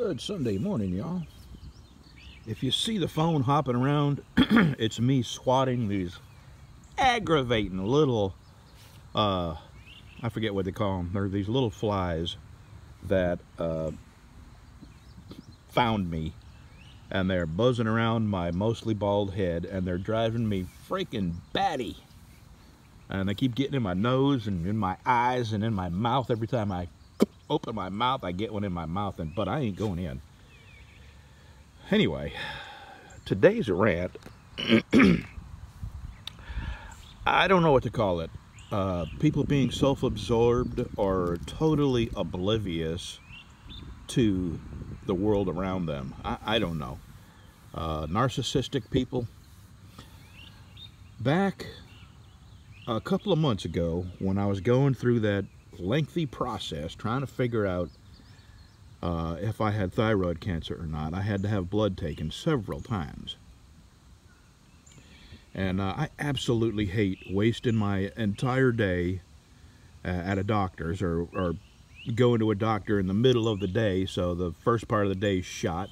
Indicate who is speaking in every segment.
Speaker 1: Good Sunday morning, y'all. If you see the phone hopping around, it's me swatting these aggravating little, I forget what they call them. They're these little flies that found me, and they're buzzing around my mostly bald head, and they're driving me freaking batty. And they keep getting in my nose and in my eyes and in my mouth. Every time I open my mouth, I get one in my mouth, but I ain't going in. Anyway, today's rant, I don't know what to call it. People being self-absorbed or totally oblivious to the world around them. I don't know. Narcissistic people. Back a couple of months ago, when I was going through that lengthy process trying to figure out if I had thyroid cancer or not, I had to have blood taken several times. And I absolutely hate wasting my entire day at a doctor's or going to a doctor in the middle of the day, so the first part of the day is shot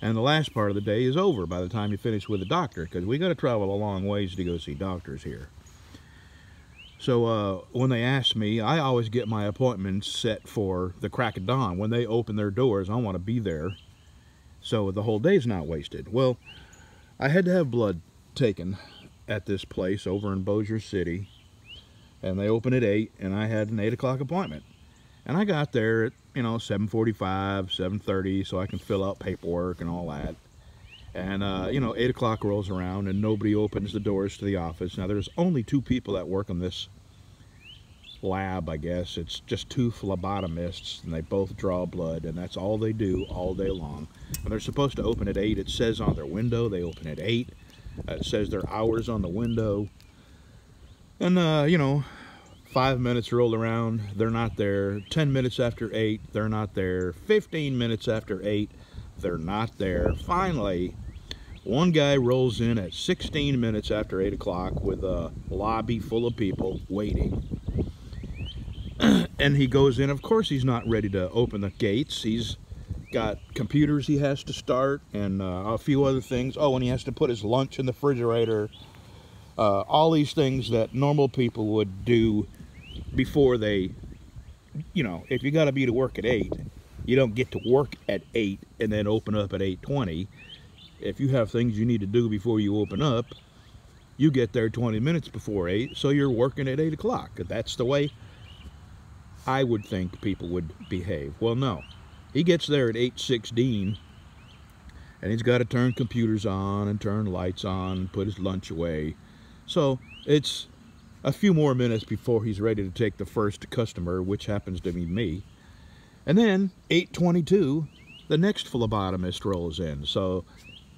Speaker 1: and the last part of the day is over by the time you finish with the doctor, because we got to travel a long ways to go see doctors here. So when they ask me, I always get my appointments set for the crack of dawn. When they open their doors, I want to be there so the whole day's not wasted. Well, I had to have blood taken at this place over in Bossier City, and they open at 8, and I had an 8 o'clock appointment. And I got there at, 7:45, 7:30, so I can fill out paperwork and all that. And, 8 o'clock rolls around and nobody opens the doors to the office. Now, there's only 2 people that work in this lab, I guess. It's just 2 phlebotomists, and they both draw blood, and that's all they do all day long. And they're supposed to open at 8. It says on their window they open at 8. It says their hours on the window. And, 5 minutes roll around, they're not there. 10 minutes after 8, they're not there. 15 minutes after 8, they're not there. Finally, one guy rolls in at 16 minutes after 8 o'clock with a lobby full of people waiting. And he goes in. Of course, he's not ready to open the gates. He's got computers he has to start and a few other things. Oh, and he has to put his lunch in the refrigerator. All these things that normal people would do before they, if you got to be to work at 8, you don't get to work at 8 and then open up at 8:20. If you have things you need to do before you open up, you get there 20 minutes before 8, so you're working at 8 o'clock. That's the way I would think people would behave. Well, no. He gets there at 8:16, and he's got to turn computers on and turn lights on and put his lunch away. So it's a few more minutes before he's ready to take the first customer, which happens to be me. And then 8:22, the next phlebotomist rolls in. So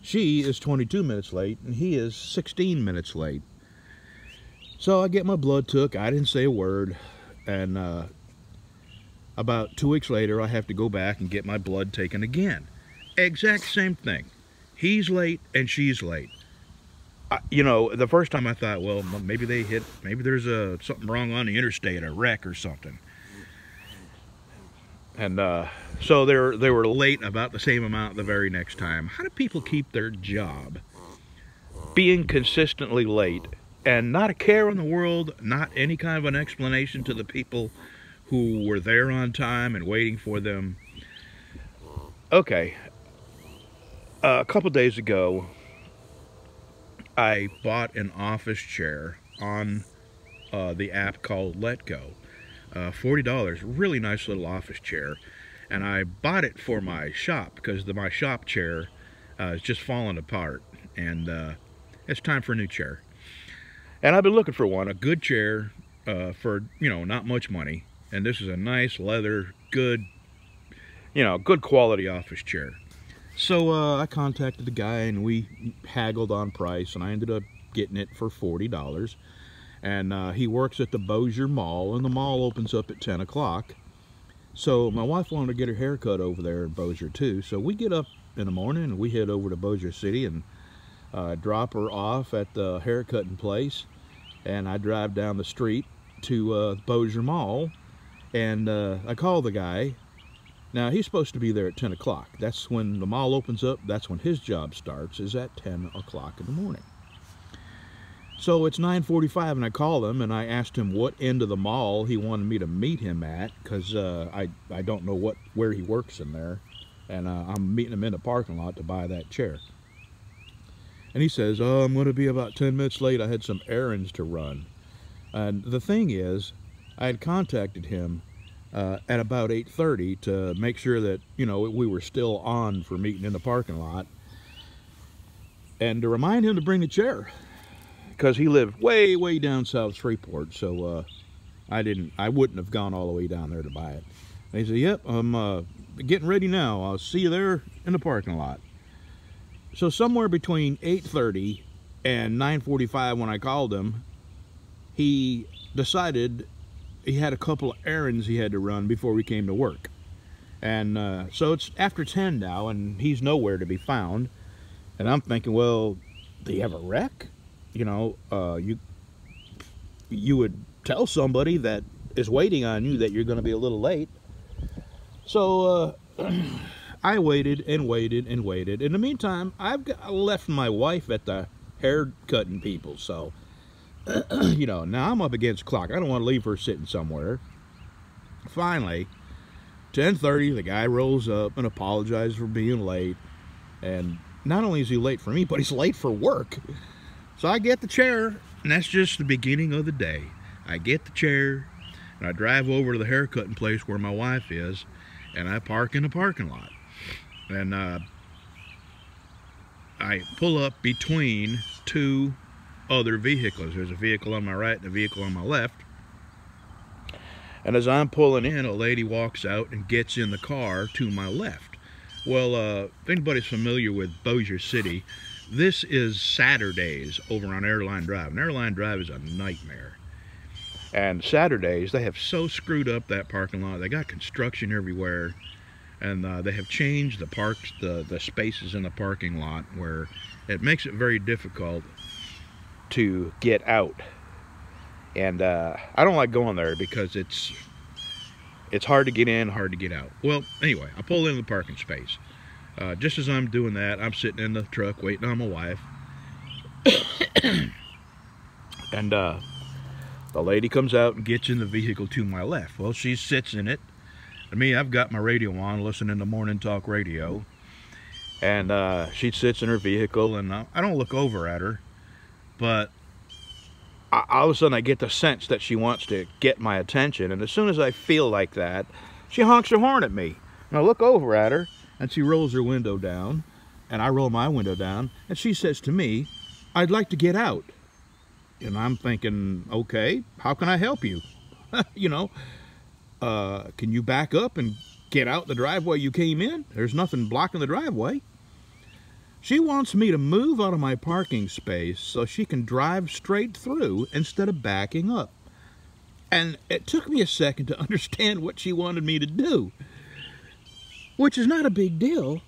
Speaker 1: she is 22 minutes late and he is 16 minutes late. So I get my blood took. I didn't say a word. And about 2 weeks later, I have to go back and get my blood taken again. Exact same thing. He's late and she's late. The first time I thought, well, maybe there's something wrong on the interstate, a wreck or something. And so they were late about the same amount the very next time. How do people keep their job being consistently late and not a care in the world, not any kind of an explanation to the people who were there on time and waiting for them? Okay, a couple days ago, I bought an office chair on the app called Let Go. $40, really nice little office chair, and I bought it for my shop because my shop chair is just falling apart, and it's time for a new chair. And I've been looking for one, a good chair for not much money, and this is a nice leather, good quality office chair. So I contacted the guy and we haggled on price, and I ended up getting it for $40. And he works at the Bossier Mall, and the mall opens up at 10 o'clock. So my wife wanted to get her hair cut over there in Bossier too. So we get up in the morning and we head over to Bossier City and drop her off at the haircutting place. And I drive down the street to Bossier Mall, and I call the guy Now, he's supposed to be there at 10 o'clock. That's when the mall opens up. That's when his job starts, is at 10 o'clock in the morning. So it's 9:45, and I called him, and I asked him what end of the mall he wanted me to meet him at, because I don't know where he works in there, and I'm meeting him in the parking lot to buy that chair. And he says, oh, I'm going to be about 10 minutes late. I had some errands to run. And the thing is, I had contacted him at about 8:30 to make sure that, you know, we were still on for meeting in the parking lot, and to remind him to bring the chair, because he lived way down South Shreveport, so I wouldn't have gone all the way down there to buy it. And he said, yep, I'm getting ready now. I'll see you there in the parking lot. So somewhere between 8:30 and 9:45, when I called him, he decided he had a couple of errands he had to run before we came to work. And so it's after 10 now, and he's nowhere to be found. And I'm thinking, well, do you have a wreck? You know, you would tell somebody that is waiting on you that you're going to be a little late. So I waited and waited and waited. In the meantime, I left my wife at the hair cutting people, so you know, now I'm up against clock. I don't want to leave her sitting somewhere. Finally, 10:30, the guy rolls up and apologizes for being late. And not only is he late for me, but he's late for work. So I get the chair, and that's just the beginning of the day. I get the chair, and I drive over to the haircutting place where my wife is, and I park in the parking lot. And I pull up between two other vehicles. There's a vehicle on my right and a vehicle on my left. And as I'm pulling in, a lady walks out and gets in the car to my left. Well, if anybody's familiar with Bossier City, this is Saturdays over on Airline Drive. And Airline Drive is a nightmare. And Saturdays, they have so screwed up that parking lot. They got construction everywhere. And they have changed the spaces in the parking lot, where it makes it very difficult to get out. And I don't like going there because it's hard to get in, hard to get out. Well, anyway, I pull into the parking space. Just as I'm doing that, I'm sitting in the truck waiting on my wife. And the lady comes out and gets in the vehicle to my left. Well, she sits in it. And me, I've got my radio on, listening to morning talk radio. And she sits in her vehicle, and I don't look over at her. But all of a sudden I get the sense that she wants to get my attention, and as soon as I feel like that, she honks her horn at me. And I look over at her, and she rolls her window down, and I roll my window down, and she says to me, I'd like to get out. And I'm thinking, okay, how can I help you? You know, can you back up and get out the driveway you came in? There's nothing blocking the driveway. She wants me to move out of my parking space so she can drive straight through instead of backing up. And it took me a second to understand what she wanted me to do, which is not a big deal,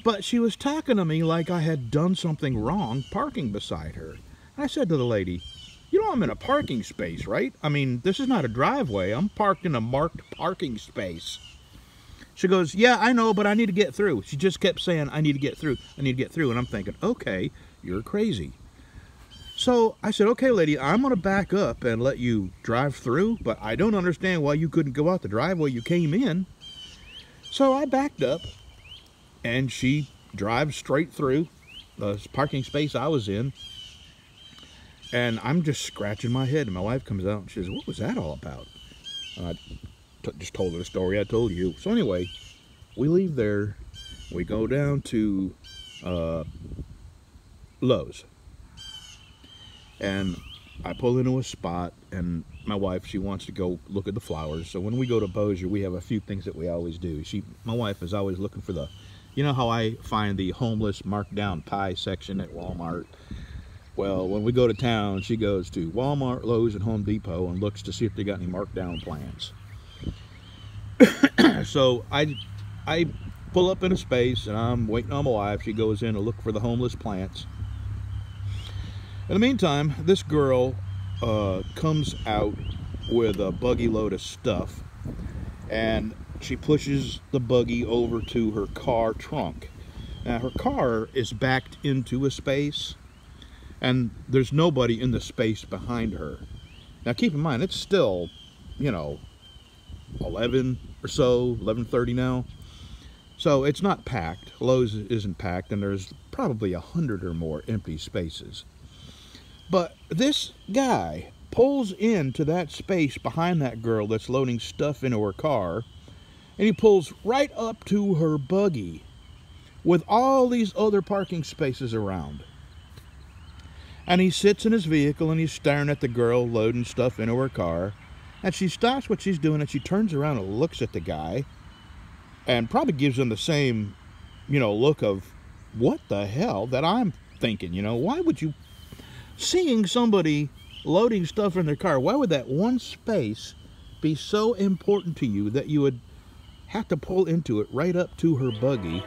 Speaker 1: but she was talking to me like I had done something wrong parking beside her. And I said to the lady, you know, I'm in a parking space, right? I mean, this is not a driveway. I'm parked in a marked parking space. She goes, yeah, I know, but I need to get through. She just kept saying, I need to get through. I need to get through. And I'm thinking, okay, you're crazy. So I said, okay, lady, I'm going to back up and let you drive through, but I don't understand why you couldn't go out the driveway you came in. So I backed up, and she drives straight through the parking space I was in. And I'm just scratching my head, and my wife comes out, and she says, what was that all about? And I just told her the story I told you. So anyway, we leave there. We go down to Lowe's. And I pull into a spot, and my wife, she wants to go look at the flowers. So when we go to Bossier, we have a few things that we always do. My wife is always looking for you know how I find the homeless marked down pie section at Walmart? Well, when we go to town, she goes to Walmart, Lowe's, and Home Depot and looks to see if they got any marked down plants. So I pull up in a space, and I'm waiting on my wife. She goes in to look for the homeless plants. In the meantime, this girl comes out with a buggy load of stuff, and she pushes the buggy over to her car trunk. Now her car is backed into a space, and there's nobody in the space behind her. Now keep in mind, it's still, you know, 11 or so, 11:30 now. So it's not packed. Lowe's isn't packed, and there's probably 100 or more empty spaces. But this guy pulls into that space behind that girl that's loading stuff into her car, and he pulls right up to her buggy with all these other parking spaces around. And he sits in his vehicle and he's staring at the girl loading stuff into her car. And she stops what she's doing and she turns around and looks at the guy and probably gives him the same, you know, look of what the hell that I'm thinking. You know, why would you, seeing somebody loading stuff in their car, why would that one space be so important to you that you would have to pull into it right up to her buggy?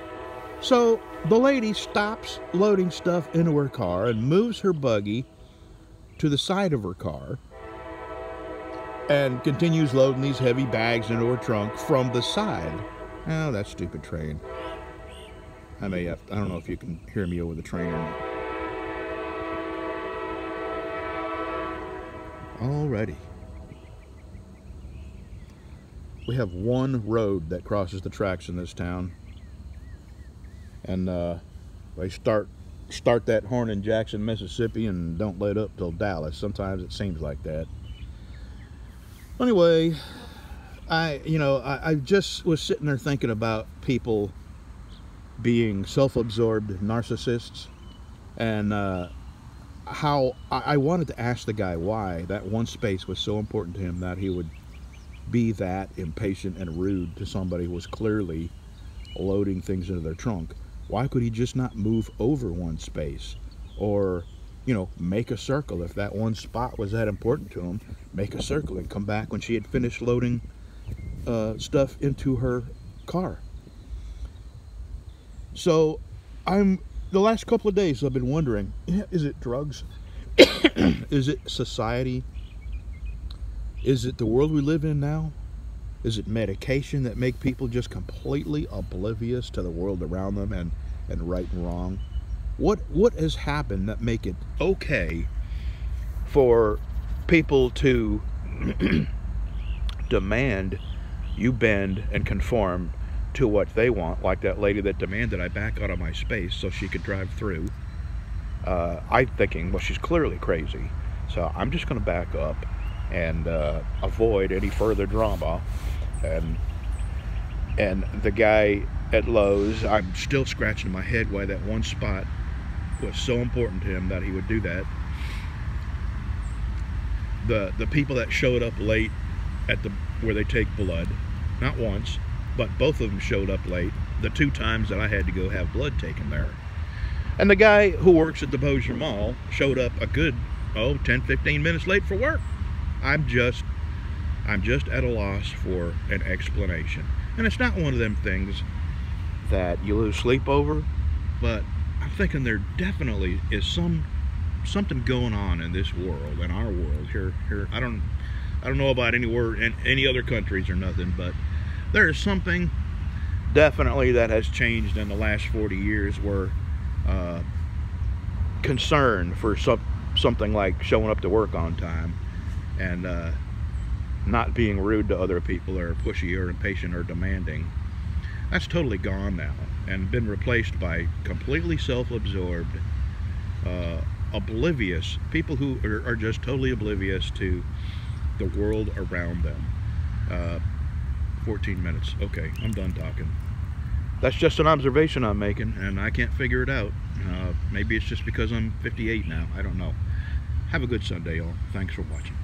Speaker 1: So the lady stops loading stuff into her car and moves her buggy to the side of her car and continues loading these heavy bags into her trunk from the side. Oh, that stupid train. I don't know if you can hear me over the train or not. Alrighty. We have one road that crosses the tracks in this town. And they start that horn in Jackson, Mississippi, and don't let up till Dallas. Sometimes it seems like that. Anyway, I just was sitting there thinking about people being self-absorbed narcissists, and how I wanted to ask the guy why that one space was so important to him that he would be that impatient and rude to somebody who was clearly loading things into their trunk. Why could he just not move over one space, or, you know, make a circle? If that one spot was that important to him, make a circle and come back when she had finished loading stuff into her car. So the last couple of days I've been wondering, is it drugs? Is it society? Is it the world we live in now? Is it medication that make people just completely oblivious to the world around them and right and wrong? What has happened that make it okay for people to demand you bend and conform to what they want, like that lady that demanded I back out of my space so she could drive through? I'm thinking, well, she's clearly crazy, so I'm just going to back up and avoid any further drama. And the guy at Lowe's, I'm still scratching my head why that one spot was so important to him that he would do that. The people that showed up late at where they take blood, not once, but both of them showed up late the 2 times that I had to go have blood taken there. And the guy who works at the Bossier Mall showed up a good 10-15 minutes late for work. I'm just at a loss for an explanation. And it's not one of them things that you lose sleep over, but I'm thinking there definitely is something going on in this world, in our world here. I don't know about anywhere in any other countries or nothing, but there is something definitely that has changed in the last 40 years where concern for something like showing up to work on time and not being rude to other people or pushy or impatient or demanding, that's totally gone now and been replaced by completely self-absorbed, oblivious people who are just totally oblivious to the world around them. 14 minutes. Okay, I'm done talking. That's just an observation I'm making, and I can't figure it out. Maybe it's just because I'm 58 now. I don't know. Have a good Sunday, y'all. Thanks for watching.